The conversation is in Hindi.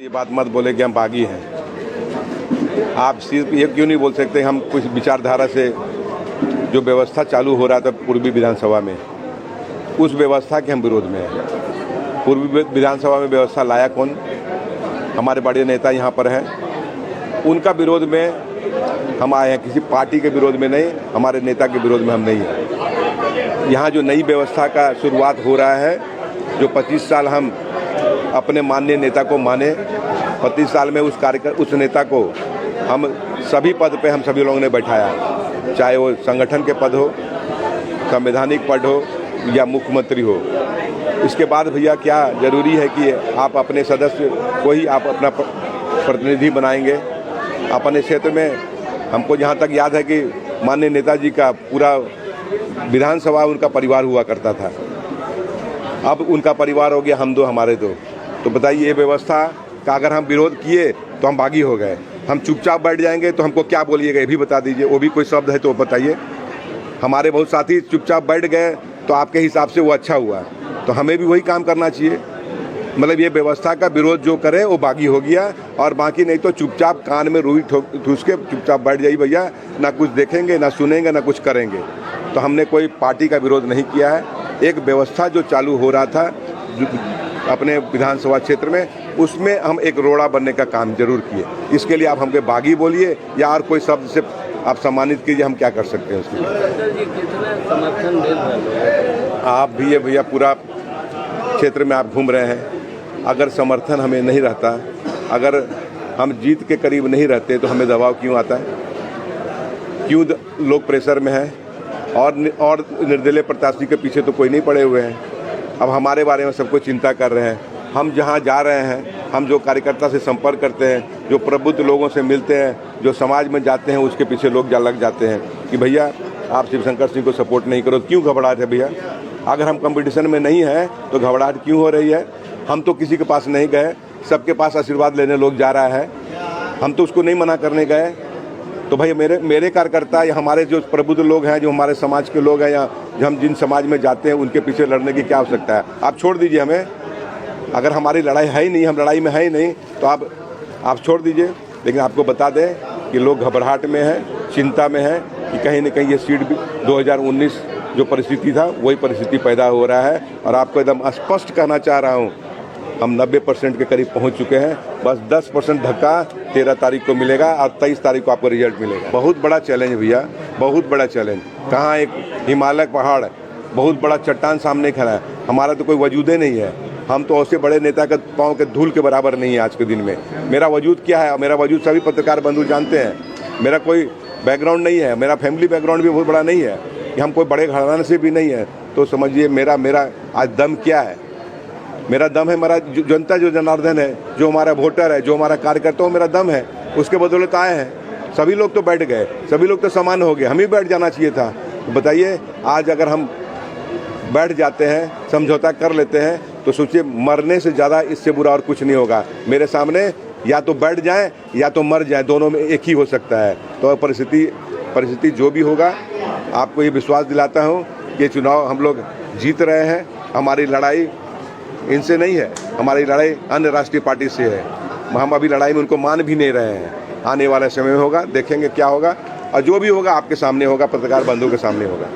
ये बात मत बोले कि हम बागी हैं। आप सिर्फ ये क्यों नहीं बोल सकते हम कुछ विचारधारा से जो व्यवस्था चालू हो रहा था पूर्वी विधानसभा में, उस व्यवस्था के हम विरोध में हैं। पूर्वी विधानसभा में व्यवस्था लाया कौन? हमारे बड़े नेता यहाँ पर हैं, उनका विरोध में हम आए हैं। किसी पार्टी के विरोध में नहीं, हमारे नेता के विरोध में हम नहीं हैं। यहाँ जो नई व्यवस्था का शुरुआत हो रहा है, जो 25 साल हम अपने माननीय नेता को माने, 25 साल में उस नेता को हम सभी पद पे हम सभी लोगों ने बैठाया, चाहे वो संगठन के पद हो, संवैधानिक पद हो या मुख्यमंत्री हो। इसके बाद भैया क्या ज़रूरी है कि आप अपने सदस्य को ही आप अपना प्रतिनिधि बनाएंगे अपने क्षेत्र में। हमको जहाँ तक याद है कि माननीय नेताजी का पूरा विधानसभा उनका परिवार हुआ करता था, अब उनका परिवार हो गया हम दो हमारे दो। तो बताइए, ये व्यवस्था का अगर हम विरोध किए तो हम बागी हो गए, हम चुपचाप बैठ जाएंगे तो हमको क्या बोलिएगा ये भी बता दीजिए। वो भी कोई शब्द है तो बताइए। हमारे बहुत साथी चुपचाप बैठ गए तो आपके हिसाब से वो अच्छा हुआ, तो हमें भी वही काम करना चाहिए। मतलब ये व्यवस्था का विरोध जो करे वो बागी हो गया, और बाकी नहीं तो चुपचाप कान में रुई ठूस के चुपचाप बैठ जाइए भैया, ना कुछ देखेंगे ना सुनेंगे ना कुछ करेंगे। तो हमने कोई पार्टी का विरोध नहीं किया है। एक व्यवस्था जो चालू हो रहा था अपने विधानसभा क्षेत्र में, उसमें हम एक रोड़ा बनने का काम जरूर किए। इसके लिए आप हमके बागी बोलिए या और कोई शब्द से आप सम्मानित कीजिए, हम क्या कर सकते हैं उसके लिए। समर्थन मिल रहा है? आप भी ये भैया पूरा क्षेत्र में आप घूम रहे हैं, अगर समर्थन हमें नहीं रहता, अगर हम जीत के करीब नहीं रहते तो हमें दबाव क्यों आता है? क्यों लोग प्रेशर में हैं? और निर्दलीय प्रत्याशी के पीछे तो कोई नहीं पड़े हुए हैं। अब हमारे बारे में सबको चिंता कर रहे हैं। हम जहां जा रहे हैं, हम जो कार्यकर्ता से संपर्क करते हैं, जो प्रबुद्ध लोगों से मिलते हैं, जो समाज में जाते हैं, उसके पीछे लोग लग जाते हैं कि भैया आप शिवशंकर सिंह को सपोर्ट नहीं करो। क्यों घबराहट है भैया? अगर हम कंपटीशन में नहीं हैं तो घबराहट क्यों हो रही है? हम तो किसी के पास नहीं गए, सबके पास आशीर्वाद लेने लोग जा रहा है, हम तो उसको नहीं मना करने गए। तो भाई मेरे कार्यकर्ता या हमारे जो प्रबुद्ध लोग हैं, जो हमारे समाज के लोग हैं, या जो हम जिन समाज में जाते हैं, उनके पीछे लड़ने की क्या आवश्यकता है? आप छोड़ दीजिए हमें। अगर हमारी लड़ाई है ही नहीं, हम लड़ाई में है ही नहीं, तो आप छोड़ दीजिए। लेकिन आपको बता दें कि लोग घबराहट में हैं, चिंता में हैं कि कहीं न कहीं ये सीट भी 2019 जो परिस्थिति था वही परिस्थिति पैदा हो रहा है। और आपको एकदम स्पष्ट कहना चाह रहा हूँ, हम 90% के करीब पहुंच चुके हैं। बस 10% धक्का 13 तारीख को मिलेगा और 23 तारीख को आपको रिजल्ट मिलेगा। बहुत बड़ा चैलेंज भैया, बहुत बड़ा चैलेंज। कहाँ एक हिमालय पहाड़, बहुत बड़ा चट्टान सामने खड़ा है, हमारा तो कोई वजूदे नहीं है। हम तो उससे बड़े नेता के पाँव के धूल के बराबर नहीं है आज के दिन में। मेरा वजूद क्या है? मेरा वजूद सभी पत्रकार बंधु जानते हैं। मेरा कोई बैकग्राउंड नहीं है, मेरा फैमिली बैकग्राउंड भी बहुत बड़ा नहीं है, कि हम कोई बड़े घराने से भी नहीं है। तो समझिए मेरा आज दम क्या है? मेरा दम है, मेरा जनता जो जनार्दन है, जो हमारा वोटर है, जो हमारा कार्यकर्ता, वो मेरा दम है। उसके बदौलत आए हैं। सभी लोग तो बैठ गए, सभी लोग तो समान हो गए, हम ही बैठ जाना चाहिए था। तो बताइए, आज अगर हम बैठ जाते हैं, समझौता कर लेते हैं, तो सोचिए मरने से ज़्यादा इससे बुरा और कुछ नहीं होगा। मेरे सामने या तो बैठ जाएं या तो मर जाएं, दोनों में एक ही हो सकता है। तो परिस्थिति जो भी होगा, आपको ये विश्वास दिलाता हूँ कि चुनाव हम लोग जीत रहे हैं। हमारी लड़ाई इनसे नहीं है, हमारी लड़ाई अन्य राष्ट्रीय पार्टी से है। हम अभी लड़ाई में उनको मान भी नहीं रहे हैं। आने वाले समय में होगा, देखेंगे क्या होगा, और जो भी होगा आपके सामने होगा, पत्रकार बंधु के सामने होगा।